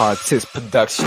Artist Production.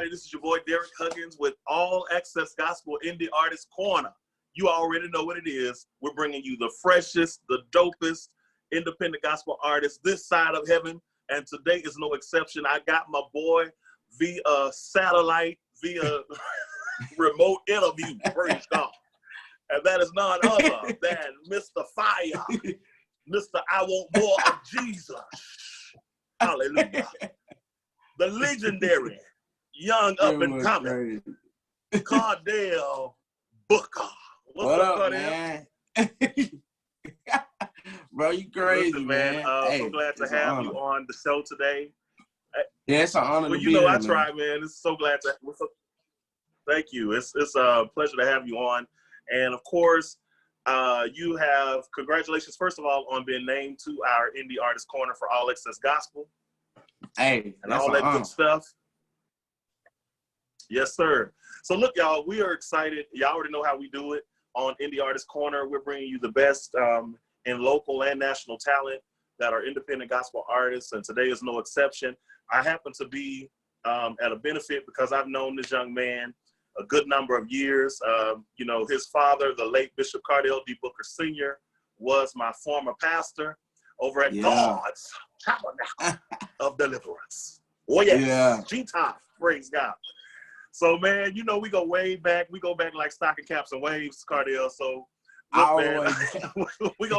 This is your boy Derrick Huggins with All Access Gospel Indie Artist Corner. You already know what it is. We're bringing you the freshest, the dopest independent gospel artists this side of heaven, and today is no exception. I got my boy via satellite, via remote interview, praise God. And that is none other than Mr. Fire, Mr. I Want More of Jesus. Hallelujah. The legendary, young up and coming, Cardell Booker. What up, Cardell? Man? Bro, you crazy, listen, man. So glad to have you on the show today. Yeah, it's an honor to be here. Well, you know, I man. try, man. It's so glad to. Thank you. It's a pleasure to have you on, and of course, you have congratulations first of all on being named to our Indie Artist Corner for All Access Gospel. Hey, and all that good stuff. Yes, sir. So look, y'all, we are excited. Y'all already know how we do it on Indie Artist Corner. We're bringing you the best in local and national talent that are independent gospel artists, and today is no exception. I happen to be at a benefit because I've known this young man a good number of years. You know, his father, the late Bishop Cardell D. Booker Sr., was my former pastor over at God's Tabernacle of Deliverance. Oh, yes. Yeah. G-Top. Praise God. So, man, you know, we go way back. We go back like stocking caps and waves, Cardell. So, look, man, we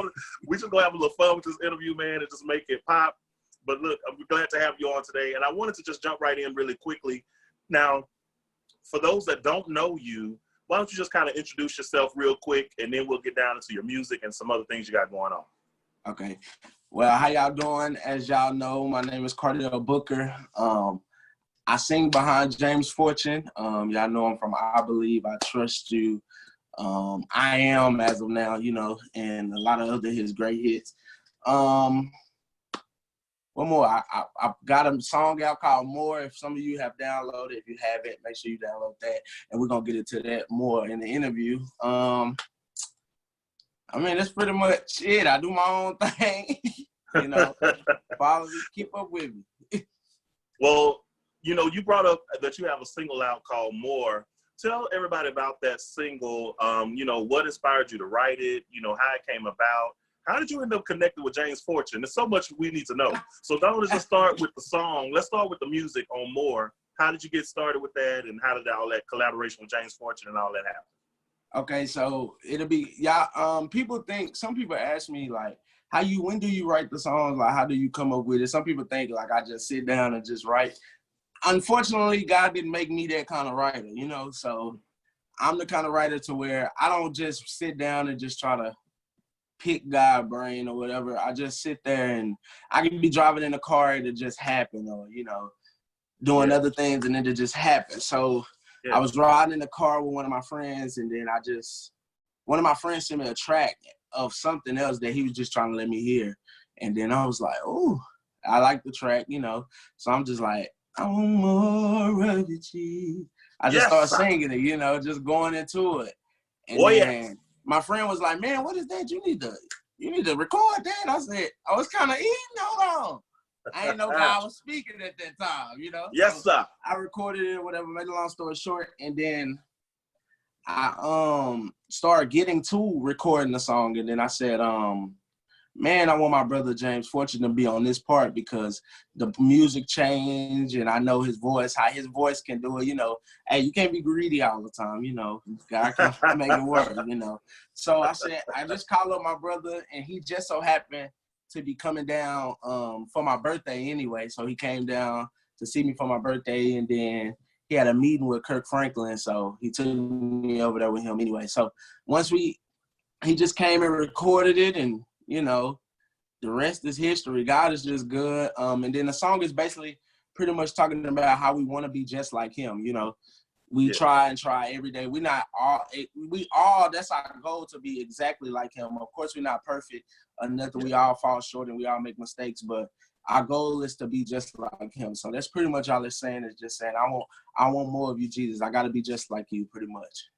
just gonna have a little fun with this interview, man, and just make it pop. But look, I'm glad to have you on today. And I wanted to just jump right in really quickly. Now, for those that don't know you, why don't you just kind of introduce yourself real quick, and then we'll get down into your music and some other things you got going on. Okay. Well, how y'all doing? As y'all know, my name is Cardell Booker. I sing behind James Fortune. Y'all know him from I Believe, I Trust You. I Am as of now, you know, and a lot of other his great hits. One more. I got a song out called More. If some of you have downloaded, if you haven't, make sure you download that. And we're going to get into that more in the interview. I mean, that's pretty much it. I do my own thing. You know, follow me, keep up with me. Well, you know, you brought up that you have a single out called More. Tell everybody about that single. You know, what inspired you to write it? You know, how it came about. How did you end up connecting with James Fortune? There's so much we need to know. So don't just start with the song. Let's start with the music on More. How did you get started with that? And how did all that collaboration with James Fortune and all that happen? Okay, so it'll be, people think, some people ask me, like, when do you write the songs? Like, how do you come up with it? Some people think, like, I just sit down and just write. Unfortunately, God didn't make me that kind of writer, you know? So I'm the kind of writer to where I don't just sit down and just try to pick God's brain or whatever. I just sit there and I can be driving in a car and it just happen, or, you know, doing other things and it just happened. So I was riding in the car with one of my friends, and then one of my friends sent me a track of something else that he was just trying to let me hear. And then I was like, oh, I like the track, you know. So I'm just like, I want more of you, Jesus. I just started singing it, you know, just going into it. And then my friend was like, man, what is that? You need to record that. I said, I was kind of eating, hold on. I didn't know God was speaking at that time, you know? Yes, sir. I recorded it, whatever, made a long story short, and then I started getting to recording the song, and then I said, man, I want my brother James Fortune to be on this part because the music changed, and I know his voice, how his voice can do it, you know. Hey, you can't be greedy all the time, you know. God can make it work, you know. So I said, I just called up my brother, and he just so happened to be coming down for my birthday anyway. So he came down to see me for my birthday, and then he had a meeting with Kirk Franklin, so he took me over there with him anyway. So once he just came and recorded it, and, you know, the rest is history. God is just good. And then the song is basically pretty much talking about how we want to be just like him, you know. We try every day. We all, that's our goal, to be exactly like him. Of course, we're not perfect or nothing. We all fall short and we all make mistakes, but our goal is to be just like him. So that's pretty much all it's saying, is just saying, I want more of you, Jesus. I got to be just like you, pretty much.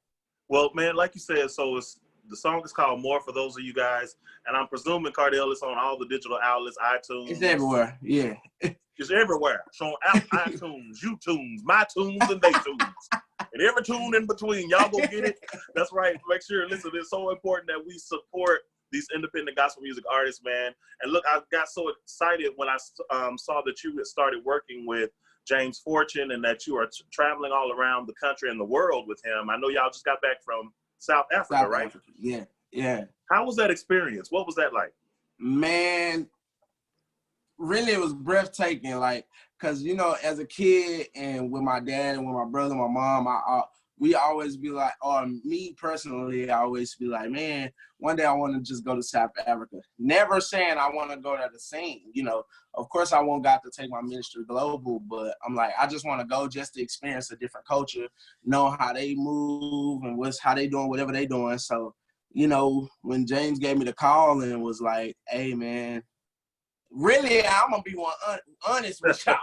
Well, man, like you said, so the song is called More, for those of you guys, and I'm presuming, Cardell, it's on all the digital outlets, iTunes. It's everywhere, yeah. It's everywhere. It's on iTunes, YouTunes, My Tunes, and They Tunes. And every tune in between. Y'all go get it. That's right. Make sure, listen, it's so important that we support these independent gospel music artists, man. And look, I got so excited when I saw that you had started working with James Fortune and that you are traveling all around the country and the world with him. I know y'all just got back from South Africa, right? Africa. Yeah, yeah. How was that experience? What was that like? Man, really, it was breathtaking. Like, cause as a kid and with my dad and with my brother, and my mom, we always be like, or me personally, I always be like, man, one day I want to just go to South Africa. Never saying I want to go there to sing. Of course I want God to take my ministry global, but I'm like, I just want to go just to experience a different culture, know how they move and how they doing, whatever they doing. So, when James gave me the call and was like, hey, man, really, I'm going to be honest with y'all.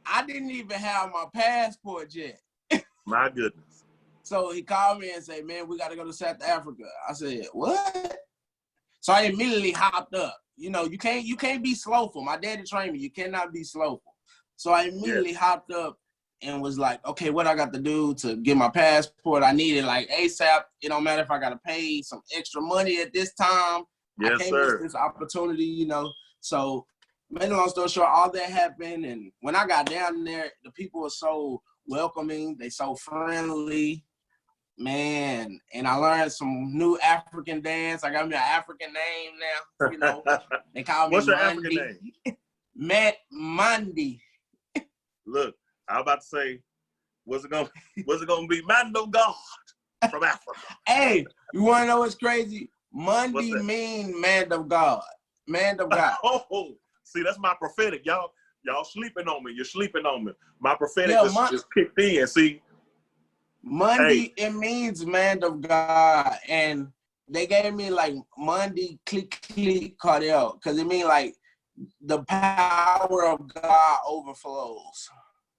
I didn't even have my passport yet. My goodness. So he called me and said, man, we got to go to South Africa. I said, what? So I immediately hopped up. You can't be slowful. My daddy trained me. You cannot be slowful. So I immediately hopped up and was like, okay, what I got to do to get my passport? I need it like ASAP. It don't matter if I got to pay some extra money at this time. Yes, I can't miss this opportunity, So, made a long story short, all that happened. And when I got down there, the people were so welcoming. They so friendly. Man, and I learned some new African dance. I got me an African name now. They call me What's your Monday. African name? Matt Monday. Look, I was about to say, what's it gonna be? Man of God from Africa. Hey, you wanna know what's crazy? Monday mean man of God. Man of God. Oh, see, that's my prophetic. Y'all sleeping on me. You're sleeping on me. My prophetic just kicked in. See. Monday, It means man of God, and they gave me like Monday click Cardell, because it means like the power of God overflows.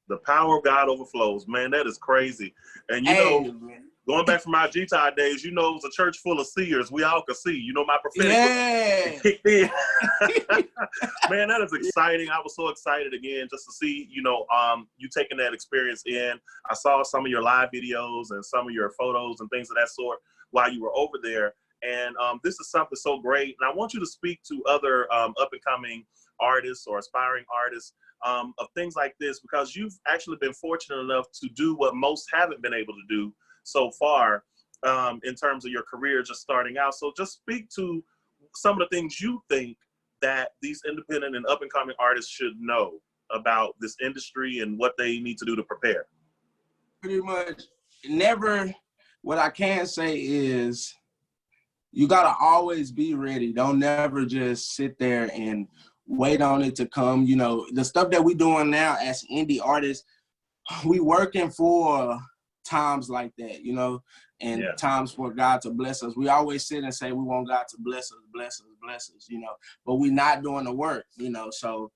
The power of God overflows. Man, that is crazy. And going back from my G-Tide days, it was a church full of seers. We all could see. My prophetic kicked in. Man, that is exciting. I was so excited again just to see, you taking that experience in. I saw some of your live videos and some of your photos and things of that sort while you were over there. And this is something so great. And I want you to speak to other up-and-coming artists or aspiring artists of things like this, because you've actually been fortunate enough to do what most haven't been able to do so far in terms of your career just starting out. So just speak to some of the things you think that these independent and up-and-coming artists should know about this industry and what they need to do to prepare. Pretty much what I can say is you got to always be ready. Don't never just sit there and wait on it to come. The stuff that we doing now as indie artists, we working for times like that, and times for God to bless us. We always sit and say we want God to bless us, but we're not doing the work, so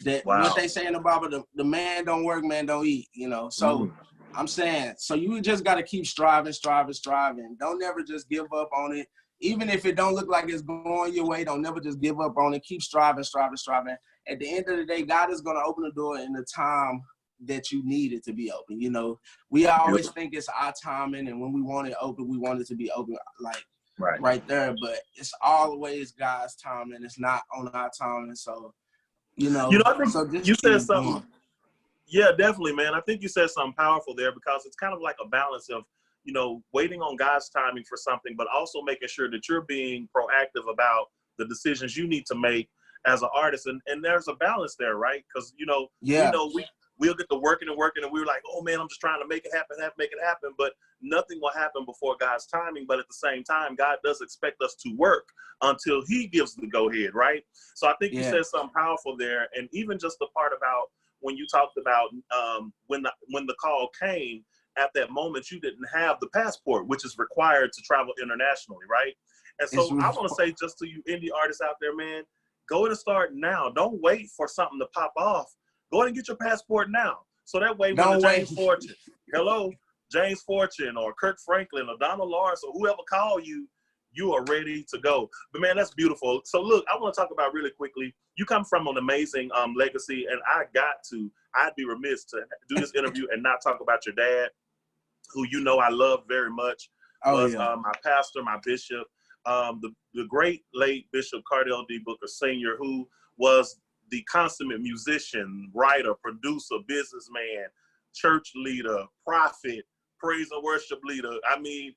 that what they say in the Bible, the man don't work, man don't eat, so I'm saying, so you just got to keep striving. Don't never just give up on it. Even if it don't look like it's going your way, don't never just give up on it. Keep striving. At the end of the day, God is going to open the door in the time that you need it to be open. We always think it's our timing, and when we want it open, we want it to be open like right there. But it's always God's timing. It's not on our timing. So, I think so you said something. Yeah, definitely, man. I think you said something powerful there, because it's kind of like a balance of, waiting on God's timing for something, but also making sure that you're being proactive about the decisions you need to make as an artist. And there's a balance there, right? Because, we'll get to working, and we're like, oh man, I'm just trying to make it happen. But nothing will happen before God's timing. But at the same time, God does expect us to work until he gives the go ahead, right? So I think you said something powerful there. And even just the part about when you talked about when the call came, at that moment, you didn't have the passport, which is required to travel internationally, right? And so I want to say just to you indie artists out there, man, go ahead and start now. Don't wait for something to pop off. Go ahead and get your passport now. So that way, when James Fortune, James Fortune or Kirk Franklin or Donald Lawrence or whoever call you, you are ready to go. But man, that's beautiful. So look, I want to talk about really quickly, you come from an amazing legacy, and I'd be remiss to do this interview and not talk about your dad, who I love very much, was my pastor, my bishop, the great late Bishop Cardell D. Booker Sr., who was the consummate musician, writer, producer, businessman, church leader, prophet, praise and worship leader. I mean,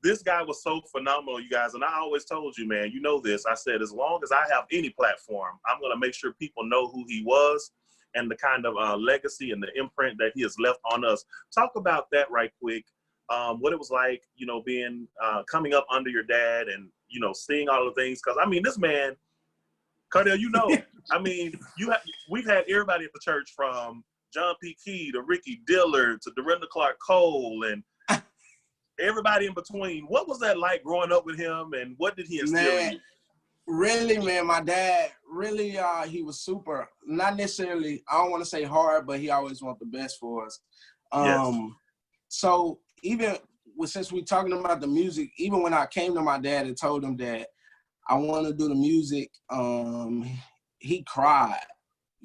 this guy was so phenomenal, you guys. And I always told you, man, you know this. I said, as long as I have any platform, I'm going to make sure people know who he was and the kind of legacy and the imprint that he has left on us. Talk about that right quick. What it was like, being coming up under your dad and, seeing all the things. Because, I mean, this man, Cardell, I mean, we've had everybody at the church from John P. Key to Ricky Dillard to Dorinda Clark Cole and everybody in between. What was that like growing up with him, and what did he instill in you? Really, man, my dad, really, he was super, not necessarily, I don't want to say hard, but he always wanted the best for us. So even since we're talking about the music, even when I came to my dad and told him that I want to do the music, he cried.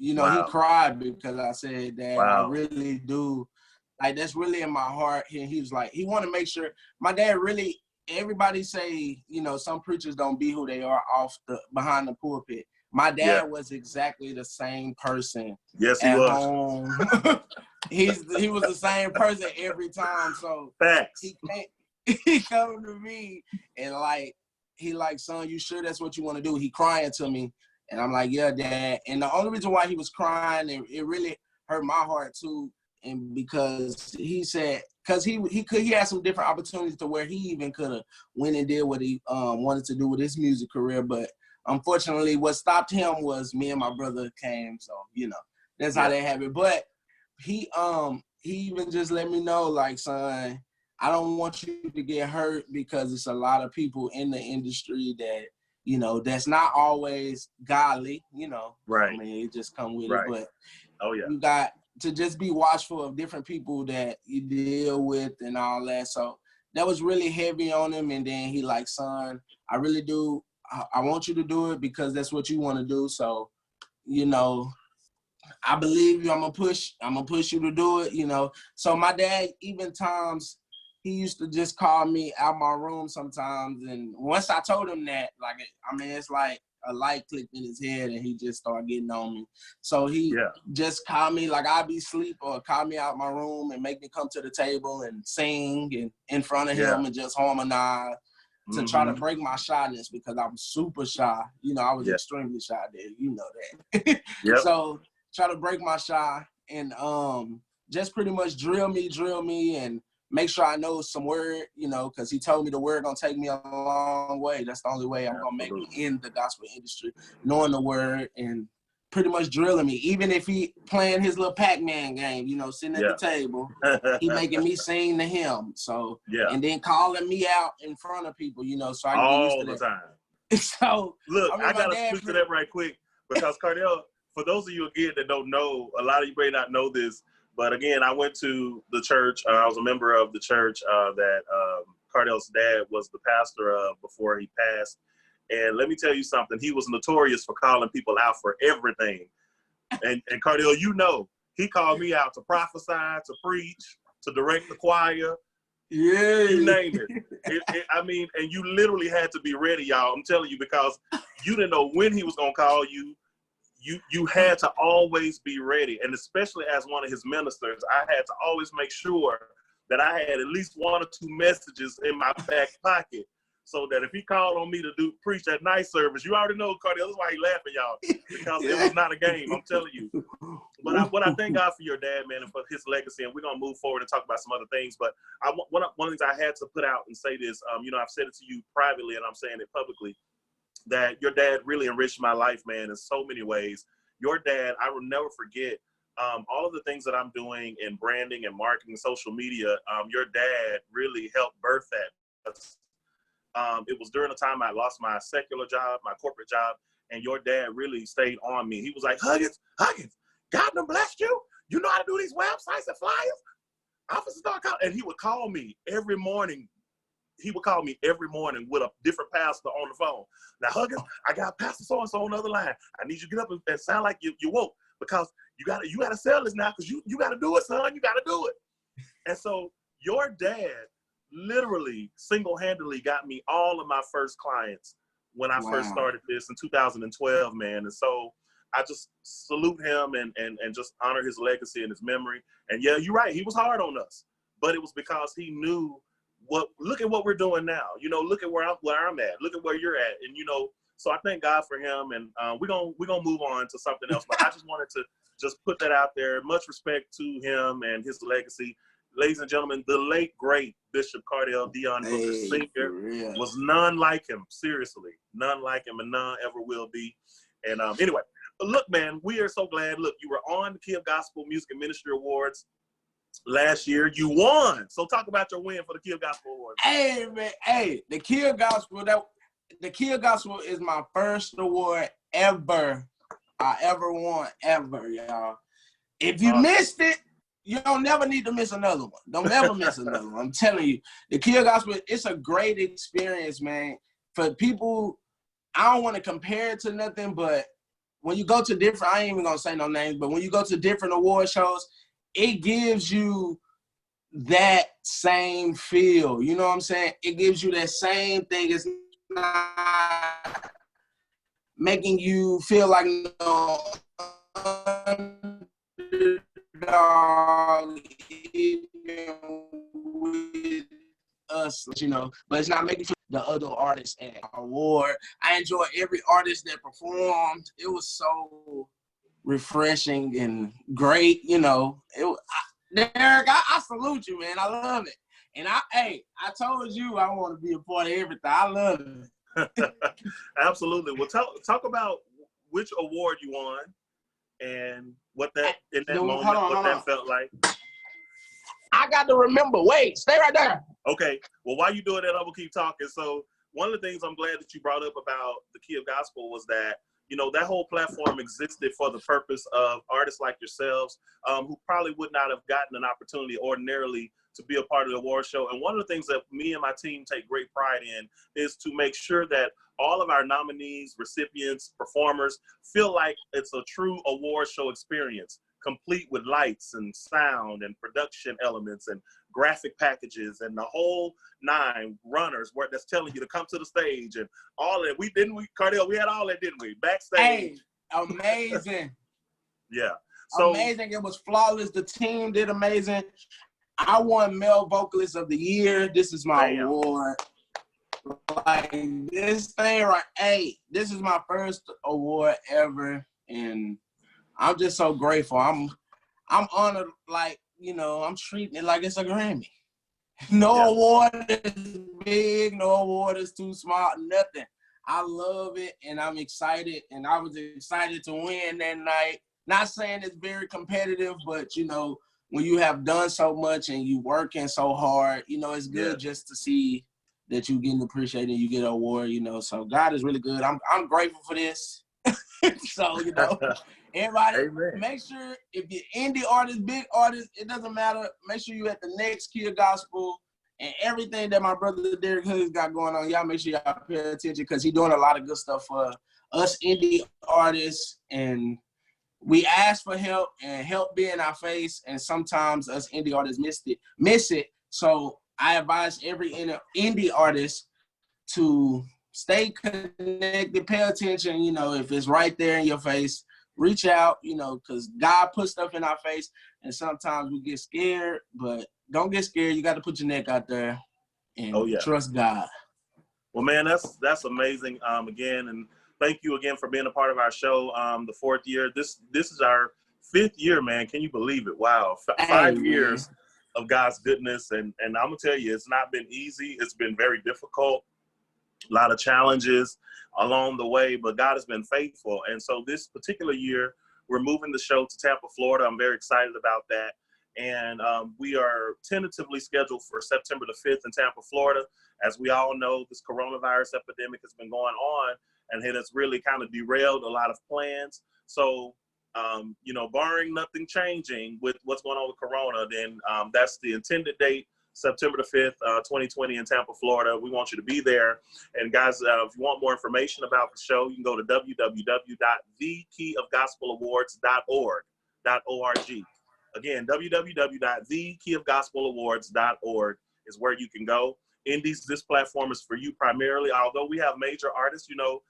He cried because I said that I really do. Like, that's really in my heart. And he was like, he wanted to make sure. My dad really, everybody say, some preachers don't be who they are behind the pulpit. My dad was exactly the same person. Yes, he was. Home. He was the same person every time. So facts. He come to me and he son, you sure that's what you want to do? He crying to me. And I'm like, yeah, Dad. And the only reason why he was crying, it really hurt my heart too. And because he said, because he had some different opportunities to where he even could have went and did what he wanted to do with his music career. But unfortunately, what stopped him was me and my brother came. So, that's how that happened. But he even just let me know, like, son, I don't want you to get hurt because it's a lot of people in the industry that, that's not always godly, Right. I mean, it just come with right. it. But you got to just be watchful of different people that you deal with and all that. So that was really heavy on him. And then he like, son, I really do. I want you to do it because that's what you want to do. So, I believe you. I'm gonna push you to do it, So my dad, even times, he used to just call me out my room sometimes. And once I told him that, it's like a light clicked in his head and he just started getting on me. So he just called me, like I'd be asleep, or call me out my room and make me come to the table and sing and in front of him and just harmonize to try to break my shyness, because I'm super shy. I was extremely shy there, that. So try to break my shy and just pretty much drill me and make sure I know some word, because he told me the word gonna take me a long way. That's the only way I'm gonna make it in the gospel industry, knowing the word and pretty much drilling me. Even if he playing his little Pac-Man game, sitting at the table, he making me sing to him. So and then calling me out in front of people, so I can get used to that. All the time. So look, I gotta speak to that right quick, because Cardell, for those of you again that don't know, a lot of you may not know this. But again, I went to the church. I was a member of the church that Cardell's dad was the pastor of before he passed. And let me tell you something. He was notorious for calling people out for everything. And Cardell, he called me out to prophesy, to preach, to direct the choir. Yeah. You name it. And you literally had to be ready, y'all. I'm telling you, because you didn't know when he was going to call you. You had to always be ready. And especially as one of his ministers, I had to always make sure that I had at least one or two messages in my back pocket, so that if he called on me to preach that night service, you already know, Cardell, that's why he laughing, y'all, because it was not a game, I'm telling you. But I thank God for your dad, man, and for his legacy, and we're going to move forward and talk about some other things. But one of the things I had to put out and say this, I've said it to you privately, and I'm saying it publicly, that your dad really enriched my life, man, in so many ways. Your dad, I will never forget, all of the things that I'm doing in branding and marketing, social media, your dad really helped birth that. It was during the time I lost my secular job, my corporate job, and your dad really stayed on me. He was like, Huggins, God done blessed you. You know how to do these websites and flyers? Officers.com. And he would call me every morning. He would call me every morning with a different pastor on the phone. Now, Huggins, I got Pastor so-and-so on the other line. I need you to get up and sound like you woke, because you gotta sell this now, because you gotta do it, son. You gotta do it. And so your dad literally single-handedly got me all of my first clients when I first started this in 2012, man. And so I just salute him and just honor his legacy and his memory. And yeah, you're right. He was hard on us, but it was because he knew look at what we're doing now. You know, look at where I'm at. Look at where you're at. And, you know, so I thank God for him. And we're gonna move on to something else. But I just wanted to just put that out there. Much respect to him and his legacy. Ladies and gentlemen, the late, great Bishop Cardell Dion Booker Sr. was none like him. Seriously, none like him, and none ever will be. And anyway, look, man, we are so glad. Look, you were on the Key of Gospel Music and Ministry Awards last year. You won. So talk about your win for the Key of Gospel Awards. Hey, man. Hey, the Key of Gospel, the Key of Gospel is my first award ever I ever won, ever, y'all. If you missed it, you don't never need to miss another one. Don't ever miss another one. I'm telling you, the Key of Gospel, it's a great experience, man. For people, I don't want to compare it to nothing, but when you go to different, I ain't even gonna say no names, but when you go to different award shows, it gives you that same feel. You know what I'm saying? It gives you that same thing. It's not making you feel like no underdog with us, you know, but it's not making you the other artists at award. I enjoy every artist that performed. It was so refreshing and great, you know. Derrick, I salute you, man. I love it. And I told you I want to be a part of everything. I love it. Absolutely. Well, talk about which award you won and what that in that moment, what that felt like. I got to remember. Wait, stay right there. Okay. Well, while you doing that, I will keep talking. So one of the things I'm glad that you brought up about the Key of Gospel was that, you know, that whole platform existed for the purpose of artists like yourselves, who probably would not have gotten an opportunity ordinarily to be a part of the award show. And one of the things that me and my team take great pride in is to make sure that all of our nominees, recipients, performers feel like it's a true award show experience, complete with lights and sound and production elements and graphic packages and the whole nine, runners that's telling you to come to the stage and all that. Cardell, we had all that, didn't we? Backstage. Hey, amazing. Yeah. So amazing. It was flawless. The team did amazing. I won Male Vocalist of the Year. This is my award. Like this thing right. Hey, this is my first award ever, and I'm just so grateful. I'm honored. Like, you know, I'm treating it like it's a Grammy. No award is big. No award is too small. Nothing. I love it, and I'm excited. And I was excited to win that night. Not saying it's very competitive, but you know, when you have done so much and you working so hard, you know, it's good just to see that you getting appreciated, you get an award, you know. So God is really good. I'm grateful for this. So, you know, everybody, make sure if you're indie artist, big artist, it doesn't matter. Make sure you at the next Key of Gospel and everything that my brother Derrick Huggins got going on. Y'all make sure y'all pay attention because he's doing a lot of good stuff for us indie artists, and we ask for help and help be in our face, and sometimes us indie artists miss it. So I advise every indie artist to stay connected, pay attention, you know, if it's right there in your face, reach out, you know, because God puts stuff in our face, and sometimes we get scared, but don't get scared. You got to put your neck out there and trust God. Well, man, that's amazing. Again, and thank you again for being a part of our show. The 4th year. This is our 5th year, man. Can you believe it? Wow, 5 years of God's goodness, and I'm gonna tell you, it's not been easy. It's been very difficult. A lot of challenges along the way, but God has been faithful. And so this particular year, we're moving the show to Tampa, Florida. I'm very excited about that. And we are tentatively scheduled for September the 5th in Tampa, Florida. As we all know, this coronavirus epidemic has been going on, and it has really kind of derailed a lot of plans. So, you know, barring nothing changing with what's going on with Corona, then that's the intended date, September the 5th, 2020 in Tampa, Florida. We want you to be there. And guys, if you want more information about the show, you can go to www.thekeyofgospelawards.org. Again, www.thekeyofgospelawards.org is where you can go. Indies, this platform is for you primarily, although we have major artists. You know,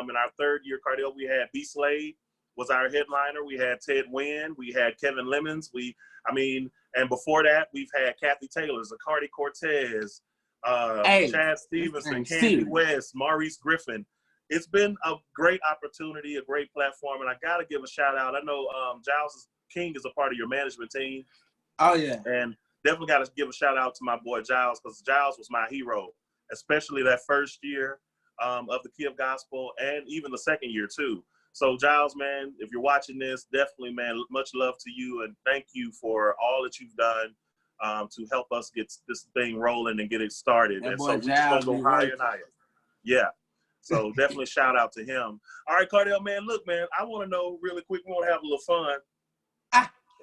in our third year, Cardell, we had B. Slade was our headliner. We had Ted Wynn. We had Kevin Lemons. And before that, we've had Kathy Taylor, Zacardi Cortez, Chad Stevenson, Candy West, Maurice Griffin. It's been a great opportunity, a great platform, and I got to give a shout out. I know Giles King is a part of your management team. Oh, yeah. And definitely got to give a shout out to my boy Giles, because Giles was my hero, especially that first year of the Key of Gospel, and even the second year too. So Giles, man, if you're watching this, definitely, man, much love to you, and thank you for all that you've done to help us get this thing rolling and get it started. And so we're just gonna go higher and higher. Yeah. So definitely shout out to him. All right, Cardell, man, look, man, I want to know really quick. We want to have a little fun.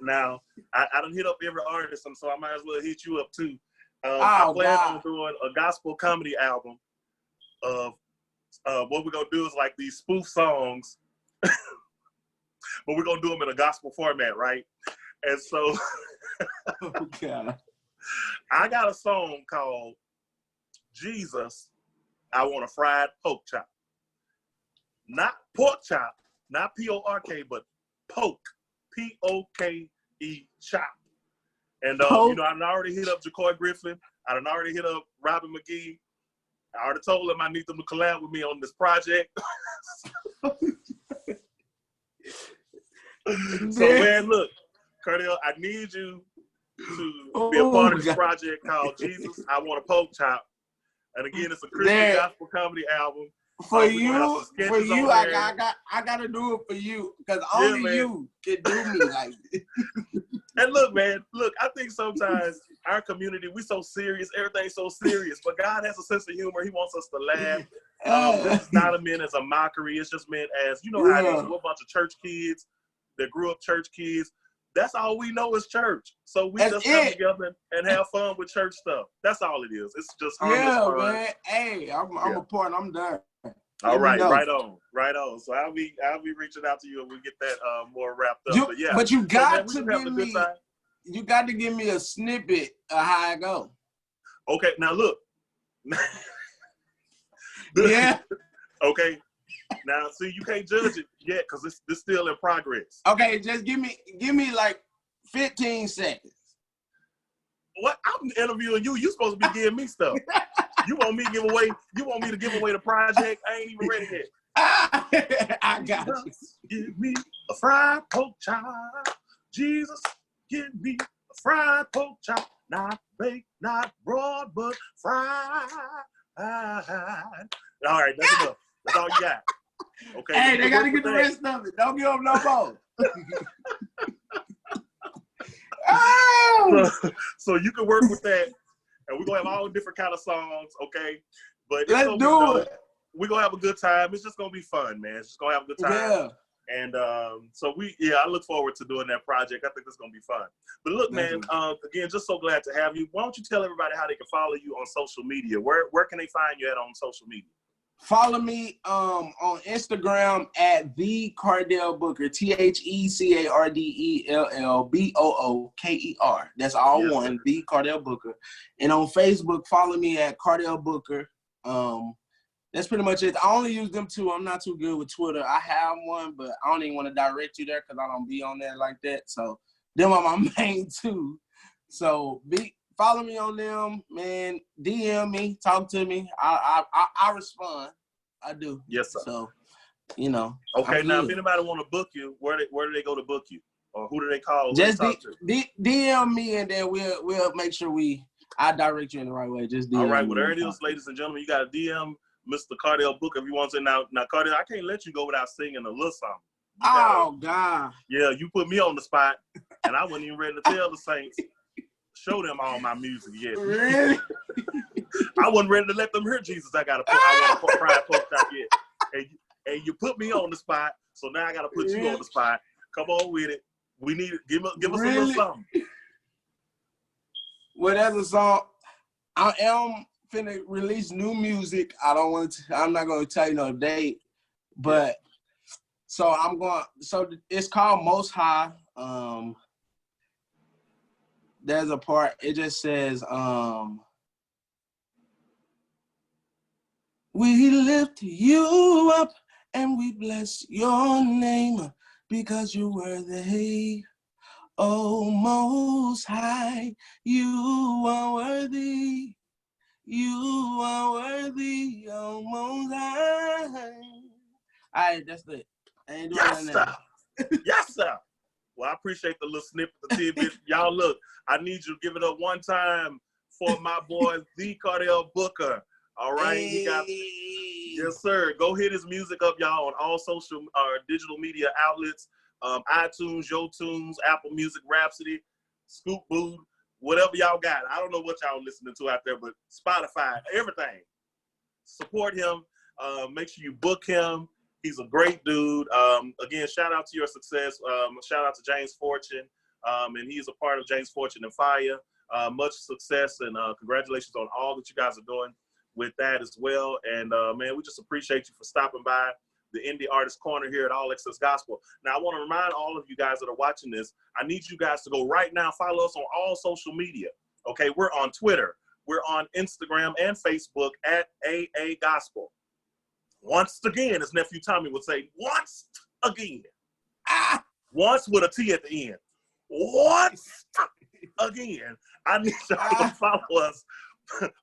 Now, I done hit up every artist, and so I might as well hit you up too. I plan on doing a gospel comedy album of what we're going to do is like these spoof songs, but we're going to do them in a gospel format, right? And so I got a song called Jesus, I Want a Fried Pork Chop. Not pork chop, not P-O-R-K, but poke. P-O-K-E chop. And, you know, I already hit up JaCoy Griffin. I done already hit up Robin McGee. I already told him I need them to collab with me on this project. So, man, look, Cardell, I need you to be a part of this project called Jesus, I Want a Pork Chop. And again, it's a Christian gospel comedy album. For you, I gotta do it for you, because only you can do me like this. And look, man, I think sometimes our community, we so serious, everything's so serious, but God has a sense of humor. He wants us to laugh. This is not meant as a mockery. It's just meant as, you know how it is, we're a bunch of church kids that grew up church kids. That's all we know is church. So we just come together and have fun with church stuff. That's all it is. It's just harmless fun. Man. Hey, I'm a part. I'm done. All right, right on. So I'll be reaching out to you and we'll get that more wrapped up. But you got to give me. You got to give me a snippet of how I go. Okay, now look. Yeah. Okay. Now, see, you can't judge it yet because it's still in progress. Okay, just give me like 15 seconds. What? I'm interviewing you. You supposed to be giving me stuff. You want me to give away the project? I ain't even ready yet. I got you. Give me a fried pork chop. Jesus, give me a fried pork chop. Not baked, not broad, but fried. All right, that's enough. That's all you got. Okay. Hey, they got to get the rest of it. Don't give them no more. So you can work with that, and we're gonna have all different kind of songs, okay? But let's do it. We're gonna have a good time. It's just gonna be fun, man. It's just gonna have a good time. Yeah. And so I look forward to doing that project. I think it's gonna be fun. But look, man, again, just so glad to have you. Why don't you tell everybody how they can follow you on social media? Where can they find you at on social media? Follow me on Instagram at the Cardell Booker, TheCardellBooker. That's all one, the Cardell Booker. And on Facebook, follow me at Cardell Booker. That's pretty much it. I only use them two. I'm not too good with Twitter. I have one, but I don't even want to direct you there because I don't be on there like that. So them are my main two. So follow me on them, man. DM me, talk to me. I respond. I do. Yes, sir. So, you know. Okay, now if anybody want to book you, where do they go to book you, or who do they call? Just DM me, and then we'll make sure I direct you in the right way. Just DM. All right, well there it is, ladies and gentlemen. You got to DM Mr. Cardell Booker if you want to. Now, Cardell, I can't let you go without singing a little something. Oh, God. Yeah, you put me on the spot, and I wasn't even ready to tell the Saints, show them all my music yet. Really? I wasn't ready to let them hear Jesus. I want to pride post out yet. And you put me on the spot, so now I got to put you on the spot. Come on with it. We need it. Give us a little something. Well, that's a song. I am finna release new music. I'm not going to tell you no date, but so it's called Most High. There's a part, it just says, we lift you up and we bless your name because you're worthy. Oh, Most High, you are worthy. You are worthy, oh, Most High. All right, that's it. I ain't doing yes, sir. Yes, sir. Well, I appreciate the little snippet, the tidbit. Y'all, look, I need you to give it up one time for my boy, the Cardell Booker. All right, Hey. He got, yes, sir. Go hit his music up, y'all, on all social digital media outlets, iTunes, YoTunes, Apple Music, Rhapsody, Scoop Boo, whatever y'all got. I don't know what y'all listening to out there, but Spotify, everything. Support him. Make sure you book him. He's a great dude. Again, shout out to your success. Shout out to James Fortune. And he's a part of James Fortune and Fire. Much success and congratulations on all that you guys are doing with that as well. And man, we just appreciate you for stopping by the Indie Artist Corner here at All Access Gospel. Now, I want to remind all of you guys that are watching this, I need you guys to go right now, follow us on all social media. Okay, we're on Twitter. We're on Instagram and Facebook at AA Gospel. Once again, as Nephew Tommy would say, once again. Once with a T at the end. Once again. I need y'all to follow us,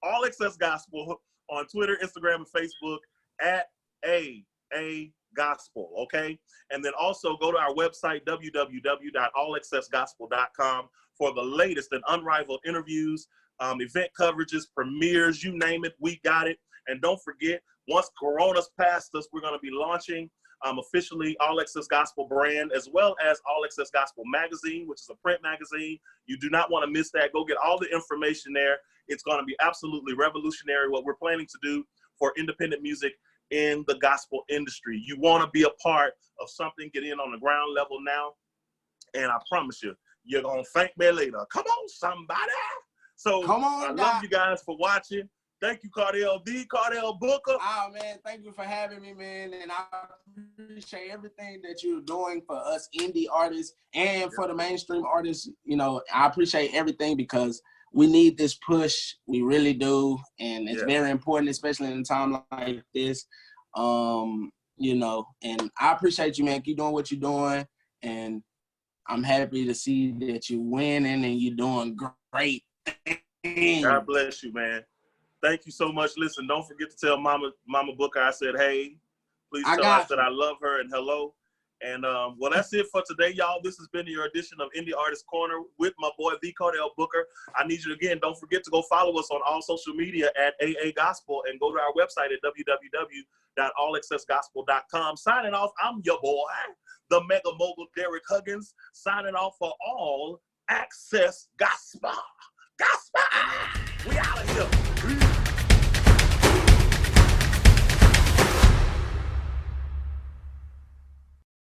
All Access Gospel, on Twitter, Instagram, and Facebook at AA Gospel, okay? And then also go to our website, www.allaccessgospel.com, for the latest and unrivaled interviews, event coverages, premieres, you name it, we got it. And don't forget, once Corona's past us, we're going to be launching officially All Access Gospel brand, as well as All Access Gospel magazine, which is a print magazine. You do not want to miss that. Go get all the information there. It's going to be absolutely revolutionary what we're planning to do for independent music in the gospel industry. You want to be a part of something, get in on the ground level now, and I promise you, you're going to thank me later. Come on, somebody. So come on, I love you guys for watching. Thank you, Cardell, the Cardell Booker. Oh, man, thank you for having me, man. And I appreciate everything that you're doing for us indie artists and for the mainstream artists. You know, I appreciate everything because we need this push. We really do. And it's very important, especially in a time like this. You know, and I appreciate you, man. Keep doing what you're doing. And I'm happy to see that you're winning and you're doing great things. God bless you, man. Thank you so much. Listen, don't forget to tell Mama Booker I said, hey. Please tell her I said I love her and hello. And well, that's it for today, y'all. This has been your edition of Indie Artist Corner with my boy, the Cardell Booker. I need you again, don't forget to go follow us on all social media at AA Gospel and go to our website at www.allaccessgospel.com. Signing off, I'm your boy, the mega mogul Derrick Huggins, signing off for All Access Gospel. Gospel! We out of here.